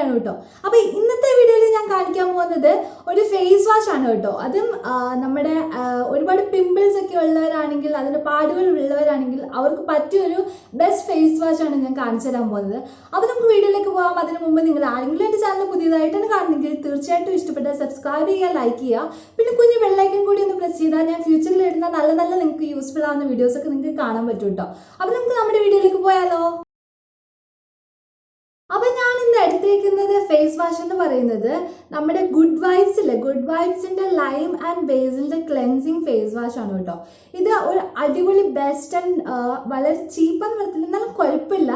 വീഡിയോയാണ് കേട്ടോ. അപ്പോൾ ഇന്നത്തെ വീഡിയോയിൽ ഞാൻ കാണിക്കാൻ പോകുന്നത് ഒരു ഫേസ് വാഷ് ആണ് കേട്ടോ. അതും നമ്മുടെ ഒരുപാട് പിമ്പിൾസ് ഒക്കെ ഉള്ളവരാണെങ്കിൽ, അതിൻ്റെ പാടുകൾ ഉള്ളവരാണെങ്കിൽ അവർക്ക് പറ്റിയൊരു ബെസ്റ്റ് ഫേസ് വാഷ് ആണ് ഞാൻ കാണിച്ചു തരാൻ പോകുന്നത്. അപ്പോൾ നമുക്ക് വീഡിയോയിലേക്ക് പോകാം. അതിന് മുമ്പ് നിങ്ങൾ ആരെങ്കിലും എൻ്റെ ചാനൽ പുതിയതായിട്ടാണ് കാണുന്നെങ്കിൽ തീർച്ചയായിട്ടും ഇഷ്ടപ്പെട്ടാൽ സബ്സ്ക്രൈബ് ചെയ്യുക, ലൈക്ക് ചെയ്യുക, പിന്നെ കുഞ്ഞു ബെല്ലൈക്കൺ കൂടി ഒന്ന് പ്രസ് ചെയ്താൽ ഞാൻ ഫ്യൂച്ചറിൽ ഇടുന്ന നല്ല നല്ല നിങ്ങൾക്ക് യൂസ്ഫുൾ ആവുന്ന വീഡിയോസൊക്കെ നിങ്ങൾക്ക് കാണാൻ പറ്റും കേട്ടോ. അപ്പോൾ നമുക്ക് നമ്മുടെ വീഡിയോയിലേക്ക് പോയാലോ. അപ്പോൾ ഞാൻ ഇന്ന് എടുത്തേക്കുന്നത് ഫേസ് വാഷ് എന്ന് പറയുന്നത് നമ്മുടെ ഗുഡ് വൈബ്സ് ഇല്ലേ, ഗുഡ് വൈബ്സിൻ്റെ ലൈം ആൻഡ് ബേസിലിൻ്റെ ക്ലെൻസിങ് ഫേസ് വാഷ് ആണ് കേട്ടോ. ഇത് ഒരു അടിപൊളി ബെസ്റ്റ് ആൻഡ് വളരെ ചീപ്പെന്ന് പറയത്തില്ല, എന്നാലും കുഴപ്പമില്ല.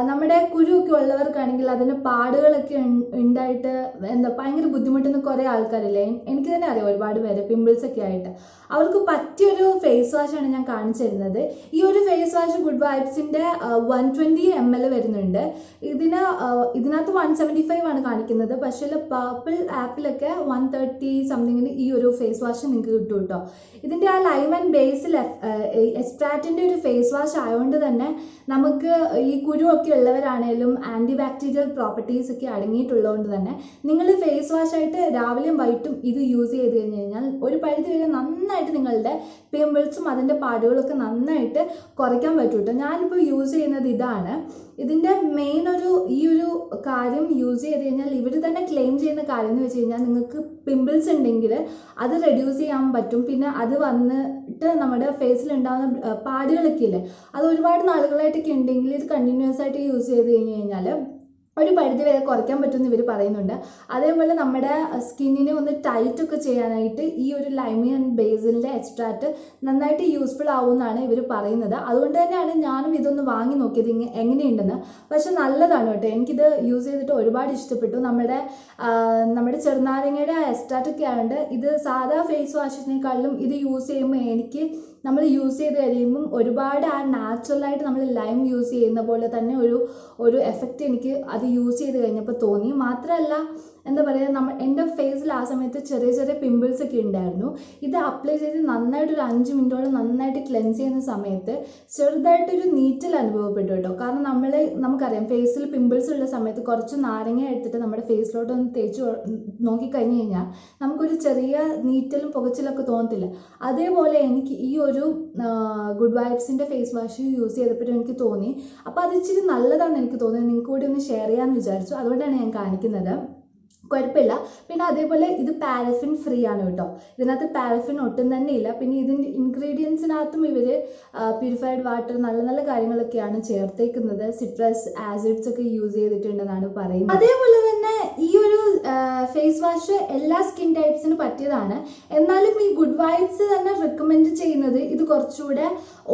നമ്മുടെ കുരുവൊക്കെ ഉള്ളവർക്കാണെങ്കിൽ അതിന് പാടുകളൊക്കെ ഉണ്ടായിട്ട് എന്താ ഭയങ്കര ബുദ്ധിമുട്ടുന്ന കുറേ ആൾക്കാരില്ലേ, എനിക്ക് തന്നെ അറിയാം ഒരുപാട് പേര് പിമ്പിൾസ് ഒക്കെ ആയിട്ട്. അവർക്ക് പറ്റിയൊരു ഫേസ് വാഷാണ് ഞാൻ കാണിച്ചു തരുന്നത്. ഈ ഒരു ഫേസ് വാഷ് ഗുഡ് വൈബ്സിൻ്റെ 120 ml വരുന്നുണ്ട്. ഇതിനകത്ത് 175 ആണ് കാണിക്കുന്നത്. പക്ഷേ പർപ്പിൾ ആപ്പിലൊക്കെ 130 സംതിങ്ങിന് ഈ ഒരു ഫേസ് വാഷ് നിങ്ങൾക്ക് കിട്ടും കേട്ടോ. ഇതിൻ്റെ ആ ലൈം ആൻഡ് ബേസിൽ എക്സ്ട്രാക്റ്റിൻ്റെ ഒരു ഫേസ് വാഷ് ആയതുകൊണ്ട് തന്നെ നമുക്ക് ഈ കുരുവൊക്കെ ഉള്ളവരാണേലും ആൻറ്റി ബാക്ടീരിയൽ പ്രോപ്പർട്ടീസ് ഒക്കെ അടങ്ങിയിട്ടുള്ളതുകൊണ്ട് തന്നെ നിങ്ങൾ ഫേസ് വാഷായിട്ട് രാവിലെയും വൈകിട്ടും ഇത് യൂസ് ചെയ്ത് കഴിഞ്ഞ് കഴിഞ്ഞാൽ ഒരു പരിധി വരെ നന്നായിട്ട് നിങ്ങളുടെ പിമ്പിൾസും അതിൻ്റെ പാടുകളൊക്കെ നന്നായിട്ട് കുറയ്ക്കാൻ പറ്റും കേട്ടോ. ഞാനിപ്പോൾ യൂസ് ചെയ്യുന്നത് ഇതാണ്. ഇതിൻ്റെ മെയിൻ ഈ ഒരു കാര്യം യൂസ് ചെയ്ത് കഴിഞ്ഞാൽ ഇവർ തന്നെ ക്ലെയിം ചെയ്യുന്ന കാര്യം എന്ന് വെച്ച് കഴിഞ്ഞാൽ നിങ്ങൾക്ക് പിമ്പിൾസ് ഉണ്ടെങ്കിൽ അത് റെഡ്യൂസ് ചെയ്യാൻ പറ്റും. പിന്നെ അത് വന്നിട്ട് നമ്മുടെ ഫേസിൽ ഉണ്ടാകുന്ന പാടുകളൊക്കെ ഇല്ലേ, അത് ഒരുപാട് നാളുകളായിട്ടൊക്കെ ഉണ്ടെങ്കിൽ ഇത് കണ്ടിന്യൂസ് ആയിട്ട് യൂസ് ചെയ്ത് കഴിഞ്ഞ് കഴിഞ്ഞാൽ ഒരു പരിധി വരെ കുറയ്ക്കാൻ പറ്റുമെന്ന് ഇവർ പറയുന്നുണ്ട്. അതേപോലെ നമ്മുടെ സ്കിന്നിനെ ഒന്ന് ടൈറ്റ് ഒക്കെ ചെയ്യാനായിട്ട് ഈ ഒരു ലൈമി ആൻഡ് ബേസിലിൻ്റെ എക്സ്ട്രാക്റ്റ് നന്നായിട്ട് യൂസ്ഫുൾ ആവുമെന്നാണ് ഇവർ പറയുന്നത്. അതുകൊണ്ട് തന്നെയാണ് ഞാനും ഇതൊന്ന് വാങ്ങി നോക്കിയത് എങ്ങനെയുണ്ടെന്ന്. പക്ഷെ നല്ലതാണ് കേട്ടോ, എനിക്കിത് യൂസ് ചെയ്തിട്ട് ഒരുപാട് ഇഷ്ടപ്പെട്ടു. നമ്മുടെ ചെറുനാരങ്ങയുടെ എക്സ്ട്രാക്റ്റ് ഒക്കെ ആയതുകൊണ്ട് ഇത് സാധാ ഫേസ് വാഷിനേക്കാളും ഇത് യൂസ് ചെയ്യുമ്പോൾ നമ്മൾ യൂസ് ചെയ്ത് കഴിയുമ്പം ഒരുപാട് ആ നാച്ചുറലായിട്ട് നമ്മൾ ലൈം യൂസ് ചെയ്യുന്ന പോലെ തന്നെ ഒരു എഫക്റ്റ് എനിക്ക് അത് യൂസ് ചെയ്ത് കഴിഞ്ഞപ്പോൾ തോന്നി. മാത്രമല്ല എന്താ പറയുക, എൻ്റെ ഫേസിൽ ആ സമയത്ത് ചെറിയ ചെറിയ പിമ്പിൾസ് ഒക്കെ ഉണ്ടായിരുന്നു. ഇത് അപ്ലൈ ചെയ്ത് നന്നായിട്ടൊരു 5 മിനിറ്റോളം നന്നായിട്ട് ക്ലെൻസ് ചെയ്യുന്ന സമയത്ത് ചെറുതായിട്ടൊരു നീറ്റൽ അനുഭവപ്പെട്ടു കേട്ടോ. കാരണം നമുക്കറിയാം ഫേസിൽ പിമ്പിൾസ് ഉള്ള സമയത്ത് കുറച്ച് നാരങ്ങ എടുത്തിട്ട് നമ്മുടെ ഫേസിലോട്ടൊന്ന് തേച്ച് നോക്കിക്കഴിഞ്ഞ് കഴിഞ്ഞാൽ നമുക്കൊരു ചെറിയ നീറ്റലും പുകച്ചിലൊക്കെ തോന്നത്തില്ല. അതേപോലെ എനിക്ക് ഈ ഒരു ഗുഡ് വൈബ്സിൻ്റെ ഫേസ് വാഷ് യൂസ് ചെയ്തപ്പോഴും എനിക്ക് തോന്നി. അപ്പോൾ അത് ഇച്ചിരി നല്ലതാണെന്ന് എനിക്ക് തോന്നി, നിങ്ങൾക്ക് കൂടി ഒന്ന് ഷെയർ ചെയ്യാമെന്ന് വിചാരിച്ചു. അതുകൊണ്ടാണ് ഞാൻ കാണിക്കുന്നത്. കുഴപ്പമില്ല. പിന്നെ അതേപോലെ ഇത് പാരഫിൻ ഫ്രീ ആണ് കേട്ടോ. ഇതിനകത്ത് പാരഫിൻ ഒട്ടും തന്നെ ഇല്ല. പിന്നെ ഇതിൻ്റെ ഇൻഗ്രീഡിയൻസിനകത്തും ഇവർ പ്യൂരിഫൈഡ് വാട്ടർ നല്ല നല്ല കാര്യങ്ങളൊക്കെയാണ് ചേർത്തേക്കുന്നത്. സിട്രസ് ആസിഡ്സ് ഒക്കെ യൂസ് ചെയ്തിട്ടുണ്ടെന്നാണ് പറയുന്നത്. അതേപോലെ തന്നെ ഈ ഒരു ഫേസ് വാഷ് എല്ലാ സ്കിൻ ടൈപ്സിന് പറ്റിയതാണ്. എന്നാലും ഈ ഗുഡ് വൈബ്സ് തന്നെ റെക്കമെൻഡ് ചെയ്യുന്നത് ഇത് കുറച്ചുകൂടെ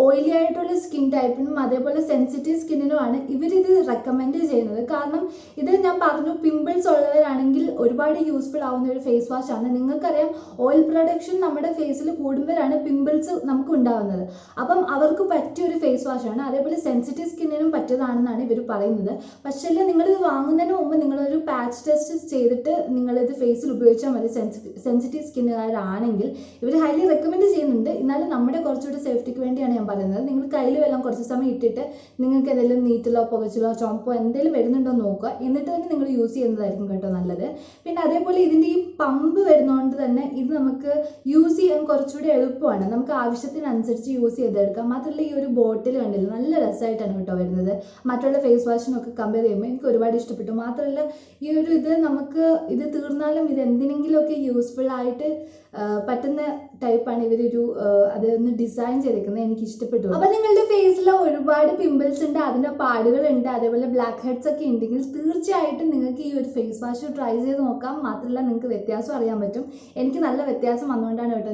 ഓയിലി ആയിട്ടുള്ള സ്കിൻ ടൈപ്പിനും അതേപോലെ സെൻസിറ്റീവ് സ്കിന്നിനുമാണ് ഇവരിത് റെക്കമെൻഡ് ചെയ്യുന്നത്. കാരണം ഇത് ഞാൻ പറഞ്ഞു, പിമ്പിൾസ് ഉള്ളവരാണെങ്കിൽ ഒരുപാട് യൂസ്ഫുൾ ആവുന്ന ഒരു ഫേസ് വാഷ് ആണ്. നിങ്ങൾക്കറിയാം ഓയിൽ പ്രൊഡക്ഷൻ നമ്മുടെ ഫേസിൽ കൂടുമ്പോഴാണ് പിമ്പിൾസ് നമുക്ക് ഉണ്ടാവുന്നത്. അപ്പം അവർക്ക് പറ്റിയ ഒരു ഫേസ് വാഷ് ആണ്. അതേപോലെ സെൻസിറ്റീവ് സ്കിന്നിനും പറ്റിയതാണെന്നാണ് ഇവർ പറയുന്നത്. പക്ഷേ നിങ്ങളിത് വാങ്ങുന്നതിന് മുമ്പ് നിങ്ങളൊരു പാച്ച് ടെസ്റ്റ് ചെയ്തിട്ട് നിങ്ങളിത് ഫേസിൽ ഉപയോഗിച്ചാൽ മതി. സെൻസിറ്റീവ് സ്കിന്നുകാരാണെങ്കിൽ ഇവർ ഹൈലി റെക്കമെൻഡ് ചെയ്യുന്നുണ്ട്. എന്നാലും നമ്മുടെ കുറച്ചുകൂടി സേഫ്റ്റിക്ക് വേണ്ടിയാണ് ഞാൻ പറയുന്നത്. നിങ്ങൾ കയ്യിൽ വെള്ളം കുറച്ച് സമയം ഇട്ടിട്ട് നിങ്ങൾക്ക് എന്തെങ്കിലും നീറ്റലോ പുകച്ചിലോ ചുമപ്പോ എന്തെങ്കിലും വരുന്നുണ്ടോ നോക്കുക. എന്നിട്ട് തന്നെ നിങ്ങൾ യൂസ് ചെയ്യുന്നതായിരിക്കും കേട്ടോ നല്ലത്. പിന്നെ അതേപോലെ ഇതിൻ്റെ ഈ പമ്പ് വരുന്നതുകൊണ്ട് തന്നെ ഇത് നമുക്ക് യൂസ് ചെയ്യാൻ കുറച്ചുകൂടി എളുപ്പമാണ്. നമുക്ക് ആവശ്യത്തിനനുസരിച്ച് യൂസ് ചെയ്തെടുക്കാം. മാത്രമല്ല ഈ ഒരു ബോട്ടിൽ കണ്ടില്ല, നല്ല രസമായിട്ടാണ് കേട്ടോ വരുന്നത്. മറ്റുള്ള ഫേസ് വാഷിനൊക്കെ കമ്പയർ ചെയ്യുമ്പോൾ എനിക്ക് ഒരുപാട് ഇഷ്ടപ്പെട്ടു. മാത്രമല്ല നമുക്ക് ഇത് തീർന്നാലും ഇത് എന്തിനെങ്കിലുമൊക്കെ യൂസ്ഫുൾ ആയിട്ട് പറ്റുന്ന ടൈപ്പാണ് അതൊന്ന് ഡിസൈൻ ചെയ്തേക്കുന്നത്. എനിക്ക് ഇഷ്ടപ്പെട്ടു. അപ്പോൾ നിങ്ങളുടെ ഫേസിൽ ഒരുപാട് പിമ്പിൾസ് ഉണ്ട്, അതിൻ്റെ പാടുകളുണ്ട്, അതേപോലെ ബ്ലാക്ക് ഹെഡ്സ് ഒക്കെ ഉണ്ടെങ്കിൽ തീർച്ചയായിട്ടും നിങ്ങൾക്ക് ഈ ഒരു ഫേസ് വാഷ് ട്രൈ ചെയ്ത് നോക്കാം. മാത്രമല്ല നിങ്ങൾക്ക് വ്യത്യാസം അറിയാൻ പറ്റും. എനിക്ക് നല്ല വ്യത്യാസം വന്നുകൊണ്ടാണ് കേട്ടോ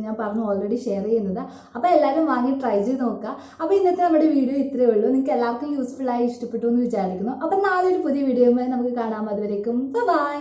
ഞാൻ പറഞ്ഞു ഓൾറെഡി ഷെയർ ചെയ്യുന്നത്. അപ്പോൾ എല്ലാവരും വാങ്ങി ട്രൈ ചെയ്ത് നോക്കുക. അപ്പോൾ ഇന്നത്തെ നമ്മുടെ വീഡിയോ ഇത്രയേ ഉള്ളൂ. നിങ്ങൾക്ക് എല്ലാവർക്കും യൂസ്ഫുൾ ആയി ഇഷ്ടപ്പെട്ടു എന്ന് വിചാരിക്കുന്നു. അപ്പോൾ നാളെ ഒരു പുതിയ വീഡിയോയുമായി നമുക്ക് കാണാം. അതുവരേക്കും ബൈ.